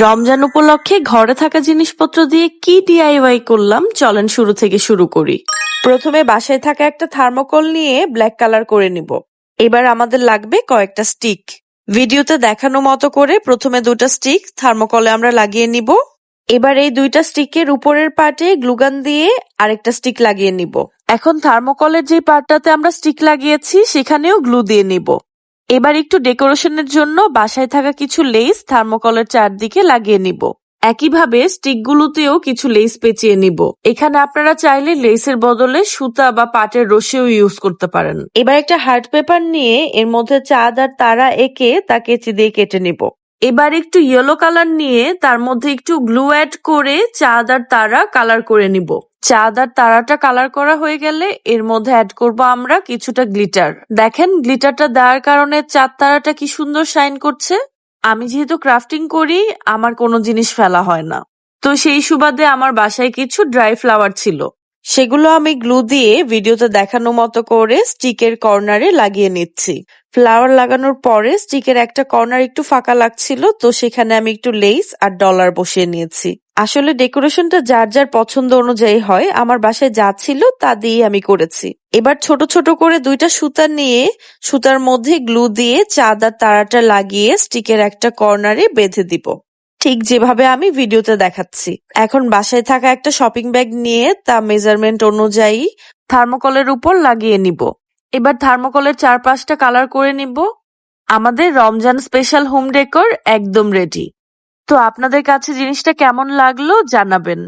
রমজান উপলক্ষে ঘরে থাকা জিনিসপত্র দিয়ে কি ডিআইওয়াই করলাম চলেন শুরু থেকে শুরু করি। প্রথমে বাসায় থাকা একটা থার্মোকল নিয়ে ব্ল্যাক কালার করে নিব। এবার আমাদের লাগবে কয়েকটা স্টিক। ভিডিওতে দেখানো মতো করে প্রথমে দুটো স্টিক থার্মোকলে আমরা লাগিয়ে নিব। এবার এই দুইটা স্টিকের উপরের পার্টে গ্লুগান দিয়ে আরেকটা স্টিক লাগিয়ে নিব। এখন থার্মোকলের যে পার্টটাতে আমরা স্টিক লাগিয়েছি সেখানেও গ্লু দিয়ে নিব। এবার একটু ডেকোরেশনের জন্য বাসায় থাকা কিছু লেস থার্মোকলের চারদিকে লাগিয়ে নিব। একইভাবে স্টিকগুলোতেও কিছু লেস পেঁচিয়ে নিব। এখানে আপনারা চাইলে লেসের বদলে সুতা বা পাটের রশিও ইউজ করতে পারেন। এবার একটা হার্ট পেপার নিয়ে এর মধ্যে চাঁদ আর তারা এঁকে তা কেচি দিয়ে কেটে নিব। এবার একটু ইয়েলো কালার নিয়ে তার মধ্যে একটু গ্লু অ্যাড করে চাঁদ আর তারা কালার করে নিব। চাঁদ আর তারাটা কালার করা হয়ে গেলে এর মধ্যে অ্যাড করব আমরা কিছুটা গ্লিটার। দেখেন গ্লিটারটা দেওয়ার কারণে চাঁদ তারাটা কি সুন্দর শাইন করছে। আমি যেহেতু ক্রাফটিং করি আমার কোনো জিনিস ফেলা হয় না, তো সেই সুবাদে আমার বাসায় কিছু ড্রাই ফ্লাওয়ার ছিল, সেগুলো আমি গ্লু দিয়ে ভিডিওতে দেখানো মতো করে স্টিকের কর্নারে লাগিয়ে নিচ্ছি। ফ্লাওয়ার লাগানোর পরে স্টিকের একটা কর্নার একটু ফাঁকা লাগছিল, তো সেখানে আমি একটু লেস আর ডলার বসিয়ে নিয়েছি। আসলে ডেকোরেশনটা যার যার পছন্দ অনুযায়ী হয়, আমার বাসায় যা ছিল তা দিয়ে আমি করেছি। এবার ছোট ছোট করে দুইটা সুতা নিয়ে সুতার মধ্যে গ্লু দিয়ে চাঁদ আর তারাটা লাগিয়ে স্টিকের একটা কর্নারে বেঁধে দিব, ঠিক যেভাবে আমি ভিডিওতে দেখাচ্ছি। এখন বাসায় থাকা একটা শপিং ব্যাগ নিয়ে তা মেজারমেন্ট অনুযায়ী থার্মোকলের উপর লাগিয়ে নিব। এবার থার্মোকলের চারপাশটা কালার করে নিব। আমাদের রমজান স্পেশাল হোম ডেকোর একদম রেডি। তো আপনাদের কাছে জিনিসটা কেমন লাগলো জানাবেন।